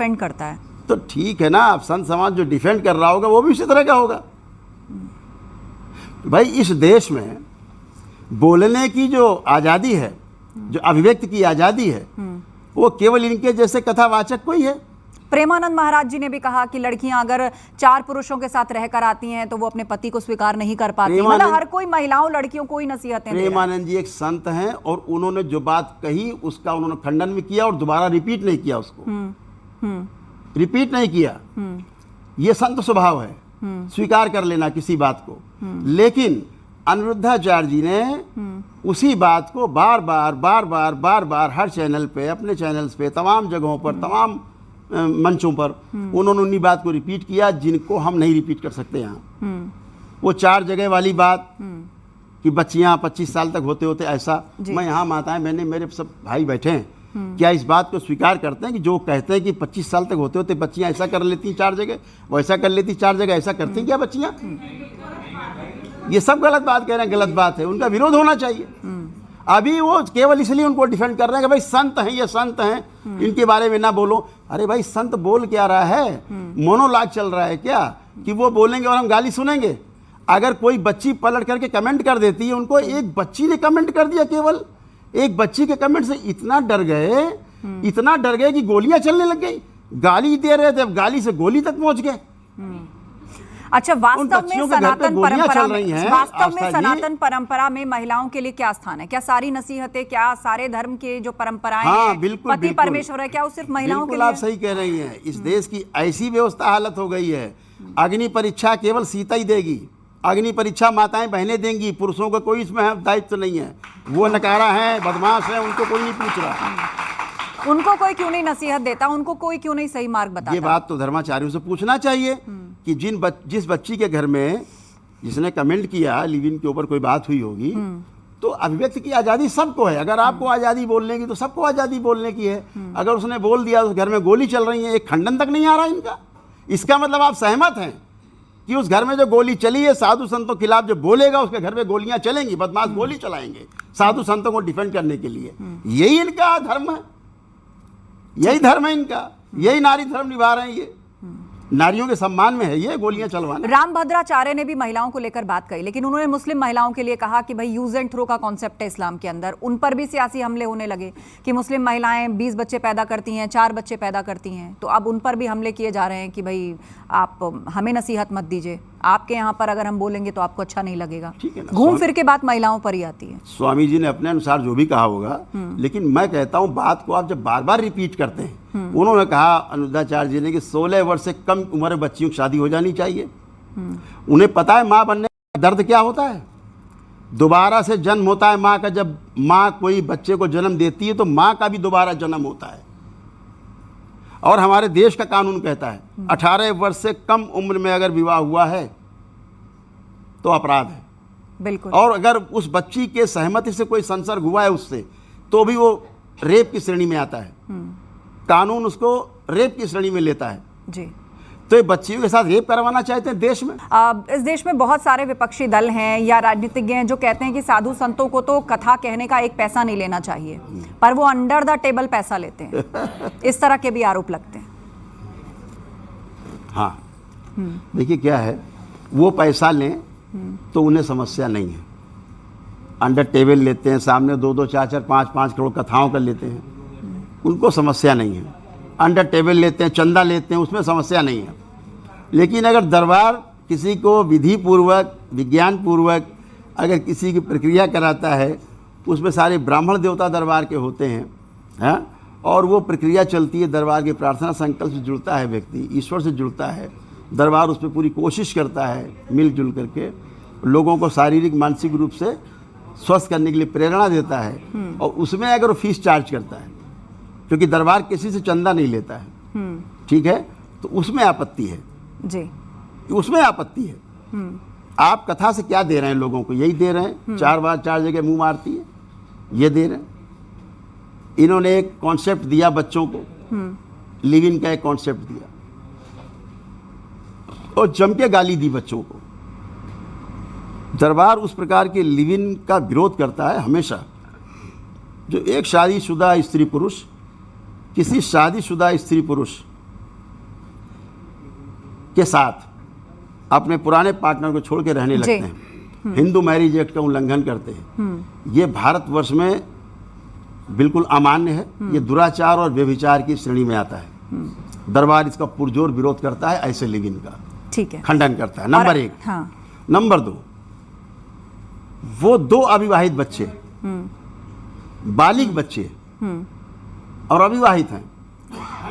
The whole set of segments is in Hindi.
डिपेंड करता है। तो ठीक है ना, आप संत समाज जो डिफेंड कर रहा होगा वो भी उसी तरह का होगा। भाई इस देश में बोलने की जो आज़ादी है, जो अभिव्यक्ति की आज़ादी है, वो केवल इनके जैसे कथावाचक कोई है। प्रेमानंद महाराज जी ने भी कहा कि लड़कियां अगर 4 पुरुषों के साथ रहकर आती हैं तो वो अपने पति को स्वीकार नहीं कर पाती। मतलब हर कोई महिलाओं लड़कियों को ही नसीहतें दे रहा है। प्रेमानंद जी एक संत हैं और उन्होंने जो बात कही उसका उन्होंने खंडन भी किया और दोबारा रिपीट नहीं किया, उसको रिपीट नहीं किया। ये संत स्वभाव है, स्वीकार कर लेना किसी बात को। लेकिन अनिरुद्धाचार्य जी ने उसी बात को बार बार हर चैनल पे, अपने चैनल्स पे, तमाम जगहों पर, तमाम मंचों पर उन्होंने उन्हीं बात को रिपीट किया जिनको हम नहीं रिपीट कर सकते यहाँ। वो 4 जगह वाली बात कि बच्चियाँ 25 साल तक होते होते ऐसा, मैं यहाँ माताएं बहनें मेरे सब भाई बैठे हैं, क्या इस बात को स्वीकार करते हैं कि जो कहते हैं कि 25 साल तक होते होते बच्चियाँ ऐसा कर लेती 4 जगह, वैसा कर लेती 4 जगह, ऐसा करती क्या बच्चियाँ? ये सब गलत बात कह रहे हैं, गलत बात है, उनका विरोध होना चाहिए। अभी वो केवल इसलिए उनको डिफेंड कर रहे हैं कि भाई संत हैं, ये संत हैं, इनके बारे में ना बोलो। अरे भाई संत बोल क्या रहा है? मोनोलॉग चल रहा है क्या कि वो बोलेंगे और हम गाली सुनेंगे? अगर कोई बच्ची पलट करके कमेंट कर देती है, उनको एक बच्ची ने कमेंट कर दिया, केवल एक बच्ची के कमेंट से इतना डर गए कि गोलियां चलने लग गई। गाली दे रहे थे, अब गाली से गोली तक पहुंच गए। अच्छा, वास्तव में सनातन परंपरा में महिलाओं के लिए क्या स्थान है? क्या सारी नसीहतें, क्या सारे धर्म के जो परंपराएं हैं, पति परमेश्वर है, क्या वो सिर्फ महिलाओं के लिए? आप सही कह रही हैं। इस देश की ऐसी व्यवस्था हालत हो गई है, अग्नि परीक्षा केवल सीता ही देगी, अग्नि परीक्षा माताएं बहनें देंगी, पुरुषों का कोई इसमें दायित्व नहीं है। वो नकारा है, बदमाश है, उनको कोई नहीं पूछ रहा। उनको कोई क्यों नहीं नसीहत देता? उनको कोई क्यों नहीं सही मार्ग बताता? ये बात तो धर्माचार्यों से पूछना चाहिए कि जिस बच्ची के घर में जिसने कमेंट किया, लिव इन के ऊपर कोई बात हुई होगी, तो अभिव्यक्ति की आज़ादी सबको है। अगर आपको आज़ादी बोलने की तो सबको आज़ादी बोलने की है। अगर उसने बोल दिया तो घर में गोली चल रही है, एक खंडन तक नहीं आ रहा इनका। इसका मतलब आप सहमत हैं कि उस घर में जो गोली चली है, साधु संतों के खिलाफ जो बोलेगा उसके घर में गोलियां चलेंगी, बदमाश गोली चलाएंगे साधु संतों को डिफेंड करने के लिए। यही इनका धर्म है, यही धर्म है इनका, यही नारी धर्म निभा रहे हैं। ये नारियों के सम्मान में है ये गोलियां चलवाना। रामभद्राचार्य ने भी महिलाओं को लेकर बात कही, लेकिन उन्होंने मुस्लिम महिलाओं के लिए कहा कि भाई यूज एंड थ्रो का कॉन्सेप्ट है इस्लाम के अंदर। उन पर भी सियासी हमले होने लगे कि मुस्लिम महिलाएं 20 बच्चे पैदा करती हैं, 4 बच्चे पैदा करती हैं, तो अब उन पर भी हमले किए जा रहे हैं कि भाई आप हमें नसीहत मत दीजिए, आपके यहाँ पर अगर हम बोलेंगे तो आपको अच्छा नहीं लगेगा। घूम फिर के बात महिलाओं पर ही आती है। स्वामी जी ने अपने अनुसार जो भी कहा होगा, लेकिन मैं कहता हूँ बात को आप जब बार बार रिपीट करते हैं, उन्होंने कहा अनिरुद्धाचार्य जी ने कि 16 वर्ष से कम उम्र बच्चियों की शादी हो जानी चाहिए। उन्हें पता है माँ बनने का दर्द क्या होता है, दोबारा से जन्म होता है माँ का। जब माँ कोई बच्चे को जन्म देती है तो माँ का भी दोबारा जन्म होता है। और हमारे देश का कानून कहता है 18 वर्ष से कम उम्र में अगर विवाह हुआ है तो अपराध है। बिल्कुल। और अगर उस बच्ची के सहमति से कोई संसर्ग हुआ है उससे, तो भी वो रेप की श्रेणी में आता है। कानून उसको रेप की श्रेणी में लेता है जी। तो ये बच्चियों के साथ रेप करवाना चाहते हैं देश में। इस देश में बहुत सारे विपक्षी दल हैं या राजनीतिज्ञ हैं जो कहते हैं कि साधु संतों को तो कथा कहने का एक पैसा नहीं लेना चाहिए, पर वो अंडर द टेबल पैसा लेते हैं। इस तरह के भी आरोप लगते हैं। हाँ, देखिए क्या है, वो पैसा लें तो उन्हें समस्या नहीं है। अंडर टेबल लेते हैं, सामने 2-2, 4-4, 5-5 करोड़ कथाओं कर लेते हैं, उनको समस्या नहीं है। अंडर टेबल लेते हैं, चंदा लेते हैं, उसमें समस्या नहीं है। लेकिन अगर दरबार किसी को विधि पूर्वक, विज्ञान पूर्वक अगर किसी की प्रक्रिया कराता है, उसमें सारे ब्राह्मण देवता दरबार के होते हैं, हाँ, और वो प्रक्रिया चलती है, दरबार के प्रार्थना संकल्प से जुड़ता है व्यक्ति, ईश्वर से जुड़ता है, दरबार उस पर पूरी कोशिश करता है मिलजुल करके लोगों को शारीरिक मानसिक रूप से स्वस्थ करने के लिए प्रेरणा देता है, और उसमें अगर वो फीस चार्ज करता है, क्योंकि दरबार किसी से चंदा नहीं लेता है, ठीक है, तो उसमें आपत्ति है जी, उसमें आपत्ति है। आप कथा से क्या दे रहे हैं लोगों को? यही दे रहे हैं, 4 बार 4 जगह मुंह मारती है, ये दे रहे हैं। इन्होंने एक कॉन्सेप्ट दिया बच्चों को, लिव इन का एक कॉन्सेप्ट दिया और जम के गाली दी बच्चों को। दरबार उस प्रकार के लिव इन का विरोध करता है हमेशा। जो एक शादीशुदा स्त्री पुरुष किसी शादीशुदा स्त्री पुरुष के साथ अपने पुराने पार्टनर को छोड़ के रहने लगते हैं, हिंदू मैरिज एक्ट का उल्लंघन करते हैं, ये भारतवर्ष में बिल्कुल अमान्य है। ये दुराचार और व्यभिचार की श्रेणी में आता है। दरबार इसका पुरजोर विरोध करता है, ऐसे लिव इन का ठीक है, खंडन करता है। नंबर एक। हाँ। नंबर दो, वो 2 अविवाहित बच्चे, बालिग बच्चे और अविवाहित हैं,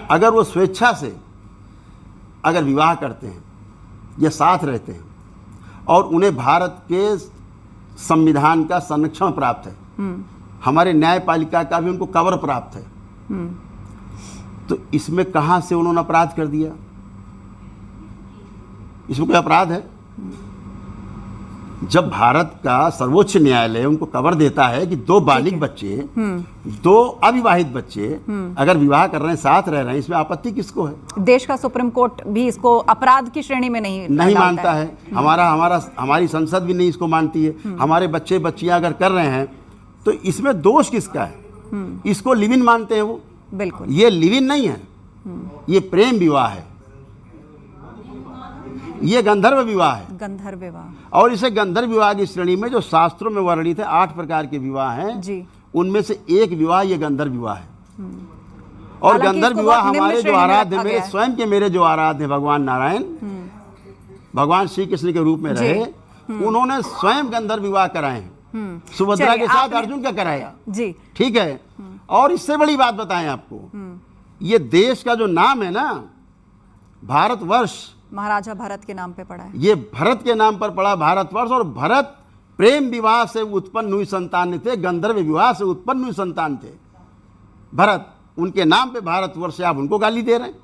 अगर वो स्वेच्छा से अगर विवाह करते हैं या साथ रहते हैं और उन्हें भारत के संविधान का संरक्षण प्राप्त है, हमारे न्यायपालिका का भी उनको कवर प्राप्त है, तो इसमें कहां से उन्होंने अपराध कर दिया? इसमें कोई अपराध है? जब भारत का सर्वोच्च न्यायालय उनको कवर देता है कि 2 बालिग बच्चे, 2 अविवाहित बच्चे अगर विवाह कर रहे हैं, साथ रह रहे हैं, इसमें आपत्ति किसको है? देश का सुप्रीम कोर्ट भी इसको अपराध की श्रेणी में नहीं मानता है। हमारी संसद भी नहीं इसको मानती है। हमारे बच्चे बच्चियां अगर कर रहे हैं तो इसमें दोष किसका है? इसको लिव इन मानते हैं वो। बिल्कुल, ये लिव इन नहीं है, ये प्रेम विवाह है, ये गंधर्व विवाह है। गंधर्व विवाह, और इसे गंधर्व विवाह की श्रेणी में जो शास्त्रों में वर्णित है 8 प्रकार के विवाह हैं जी, उनमें से एक विवाह ये गंधर्व विवाह है। और गंधर्व विवाह हमारे जो आराध्य, मेरे स्वयं के मेरे जो आराध्य भगवान नारायण, भगवान श्री कृष्ण के रूप में रहे, उन्होंने स्वयं गंधर्व विवाह कराए हैं। सुभद्रा के साथ अर्जुन का कराया जी, ठीक है। और इससे बड़ी बात बताएं आपको, ये देश का जो नाम है ना, भारतवर्ष, महाराजा भरत के नाम पे पड़ा है। ये भरत के नाम पर पड़ा भारतवर्ष, और भरत प्रेम विवाह से उत्पन्न हुई संतान थे, गंधर्व विवाह से उत्पन्न हुई संतान थे भरत। उनके नाम पे भारतवर्ष से आप उनको गाली दे रहे हैं।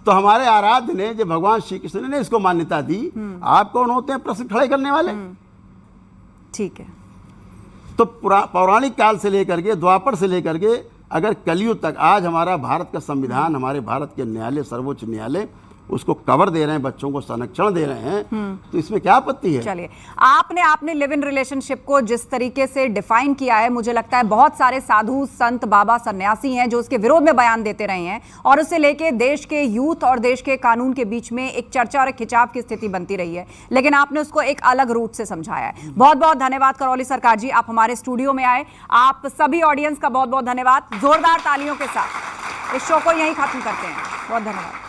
तो हमारे आराध्य ने, जो भगवान श्री कृष्ण ने इसको मान्यता दी, आप कौन होते हैं प्रश्न खड़े करने वाले? ठीक है। तो पौराणिक काल से लेकर के, द्वापर से लेकर के अगर कलयुग तक, आज हमारा भारत का संविधान, हमारे भारत के न्यायालय, सर्वोच्च न्यायालय उसको कवर दे रहे हैं, बच्चों को संरक्षण दे रहे हैं, तो इसमें क्या आपत्ति है? चलिए, आपने लिव इन रिलेशनशिप को जिस तरीके से डिफाइन किया है, मुझे लगता है बहुत सारे साधु संत बाबा सन्यासी हैं जो उसके विरोध में बयान देते रहे हैं, और उसे लेके देश के यूथ और देश के कानून के बीच में एक चर्चा और एक खिंचाव की स्थिति बनती रही है, लेकिन आपने उसको एक अलग रूट से समझाया है। बहुत बहुत धन्यवाद करौली सरकार जी, आप हमारे स्टूडियो में आए। आप सभी ऑडियंस का बहुत बहुत धन्यवाद। जोरदार तालियों के साथ इस शो को यहीं खत्म करते हैं। बहुत धन्यवाद।